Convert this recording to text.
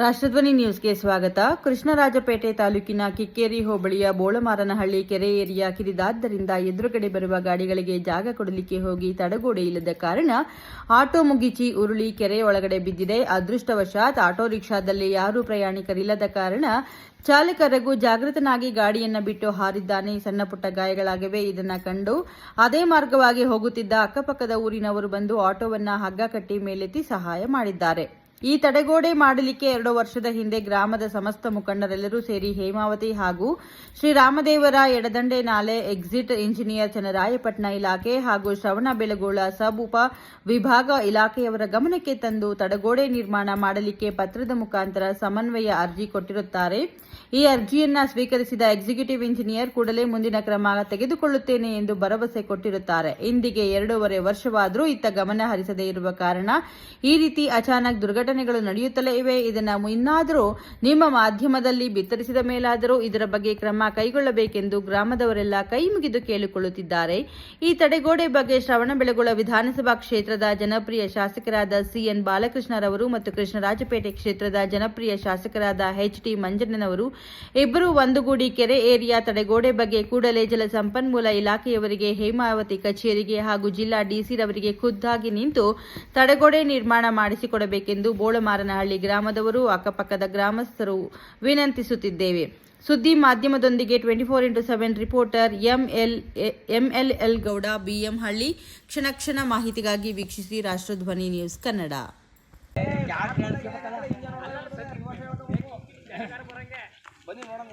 ರಾಷ್ಟ್ರಧ್ವನಿ ನ್ಯೂಸ್ಗೆ ಸ್ವಾಗತ. ಕೃಷ್ಣರಾಜಪೇಟೆ ತಾಲೂಕಿನ ಕಿಕ್ಕೇರಿ ಹೋಬಳಿಯ ಬೋಳಮಾರನಹಳ್ಳಿ ಕೆರೆ ಏರಿಯಾ ಕಿರಿದಾದ್ದರಿಂದ ಎದುರುಗಡೆ ಬರುವ ಗಾಡಿಗಳಿಗೆ ಜಾಗ ಕೊಡಲಿಕ್ಕೆ ಹೋಗಿ ತಡೆಗೋಡೆ ಇಲ್ಲದ ಕಾರಣ ಆಟೋ ಮುಗಿಚಿ ಉರುಳಿ ಕೆರೆ ಒಳಗಡೆ ಬಿದ್ದಿದೆ. ಅದೃಷ್ಟವಶಾತ್ ಆಟೋ ರಿಕ್ಷಾದಲ್ಲಿ ಯಾರೂ ಪ್ರಯಾಣಿಕರಿಲ್ಲದ ಕಾರಣ ಚಾಲಕ ರಘು ಜಾಗೃತನಾಗಿ ಗಾಡಿಯನ್ನ ಬಿಟ್ಟು ಹಾರಿದ್ದಾನೆ. ಸಣ್ಣ ಪುಟ್ಟ ಗಾಯಗಳಾಗಿವೆ. ಇದನ್ನ ಕಂಡು ಅದೇ ಮಾರ್ಗವಾಗಿ ಹೋಗುತ್ತಿದ್ದ ಅಕ್ಕಪಕ್ಕದ ಊರಿನವರು ಬಂದು ಆಟೋವನ್ನ ಹಗ್ಗ ಕಟ್ಟಿ ಮೇಲೆತ್ತಿ ಸಹಾಯ ಮಾಡಿದ್ದಾರೆ. ಈ ತಡೆಗೋಡೆ ಮಾಡಲಿಕ್ಕೆ 2 ವರ್ಷದ ಹಿಂದೆ ಗ್ರಾಮದ ಸಮಸ್ತ ಮುಖಂಡರೆಲ್ಲರೂ ಸೇರಿ ಹೇಮಾವತಿ ಹಾಗೂ ಶ್ರೀರಾಮದೇವರ ಎಡದಂಡೆ ನಾಲೆ ಎಕ್ಸಿಟ್ ಇಂಜಿನಿಯರ್ ಚನ್ನರಾಯಪಟ್ಟಣ ಇಲಾಖೆ ಹಾಗೂ ಶ್ರವಣಬೆಳಗೊಳ ಸಬ್ ಉಪ ವಿಭಾಗ ಇಲಾಖೆಯವರ ಗಮನಕ್ಕೆ ತಂದು ತಡೆಗೋಡೆ ನಿರ್ಮಾಣ ಮಾಡಲಿಕ್ಕೆ ಪತ್ರದ ಮುಖಾಂತರ ಸಮನ್ವಯ ಅರ್ಜಿ ಕೊಟ್ಟಿರುತ್ತಾರೆ. ಈ ಅರ್ಜಿಯನ್ನ ಸ್ವೀಕರಿಸಿದ ಎಕ್ಸಿಕ್ಯೂಟಿವ್ ಇಂಜಿನಿಯರ್ ಕೂಡಲೇ ಮುಂದಿನ ಕ್ರಮ ತೆಗೆದುಕೊಳ್ಳುತ್ತೇನೆ ಎಂದು ಭರವಸೆ ಕೊಟ್ಟಿರುತ್ತಾರೆ. ಇಂದಿಗೆ 2.5 ವರ್ಷವಾದರೂ ಇತ್ತ ಗಮನ ಹರಿಸದೇ ಇರುವ ಕಾರಣ ಈ ರೀತಿ ಅಚಾನಕ್ ದುರ್ಘಟನೆಗಳು ನಡೆಯುತ್ತಲೇ ಇವೆ. ಇದನ್ನು ಇನ್ನಾದರೂ ನಿಮ್ಮ ಮಾಧ್ಯಮದಲ್ಲಿ ಬಿತ್ತರಿಸಿದ ಮೇಲಾದರೂ ಇದರ ಬಗ್ಗೆ ಕ್ರಮ ಕೈಗೊಳ್ಳಬೇಕೆಂದು ಗ್ರಾಮದವರೆಲ್ಲ ಕೈ ಮುಗಿದು ಕೇಳಿಕೊಳ್ಳುತ್ತಿದ್ದಾರೆ. ಈ ತಡೆಗೋಡೆ ಬಗ್ಗೆ ಶ್ರವಣಬೆಳಗೊಳ ವಿಧಾನಸಭಾ ಕ್ಷೇತ್ರದ ಜನಪ್ರಿಯ ಶಾಸಕರಾದ ಸಿಎನ್ ಬಾಲಕೃಷ್ಣರವರು ಮತ್ತು ಕೃಷ್ಣರಾಜಪೇಟೆ ಕ್ಷೇತ್ರದ ಜನಪ್ರಿಯ ಶಾಸಕರಾದ ಎಚ್ಟಿ ಮಂಜಣ್ಣನವರು ಇಬ್ಬರು ಒಂದುಗೂಡಿ ಕೆರೆ ಏರಿಯಾ ತಡೆಗೋಡೆ ಬಗ್ಗೆ ಕೂಡಲೇ ಜಲಸಂಪನ್ಮೂಲ ಇಲಾಖೆಯವರಿಗೆ, ಹೇಮಾವತಿ ಕಚೇರಿಗೆ ಹಾಗೂ ಜಿಲ್ಲಾ ಡಿಸಿರವರಿಗೆ ಖುದ್ದಾಗಿ ನಿಂತು ತಡೆಗೋಡೆ ನಿರ್ಮಾಣ ಮಾಡಿಸಿಕೊಡಬೇಕೆಂದು ಬೋಳಮಾರನಹಳ್ಳಿ ಗ್ರಾಮದವರು, ಅಕ್ಕಪಕ್ಕದ ಗ್ರಾಮಸ್ಥರು ವಿನಂತಿಸುತ್ತಿದ್ದೇವೆ. ಸುದ್ದಿ ಮಾಧ್ಯಮದೊಂದಿಗೆ 24x7 ರಿಪೋರ್ಟರ್ ಎಂಎಲ್ಎಲ್ ಗೌಡ, ಬಿಎಂಹಳ್ಳಿ. ಕ್ಷಣ ಮಾಹಿತಿಗಾಗಿ ವೀಕ್ಷಿಸಿ ರಾಷ್ಟ್ರಧ್ವನಿ ನ್ಯೂಸ್ ಕನ್ನಡ. ಬನ್ನಿ ನೋಡೋಣ.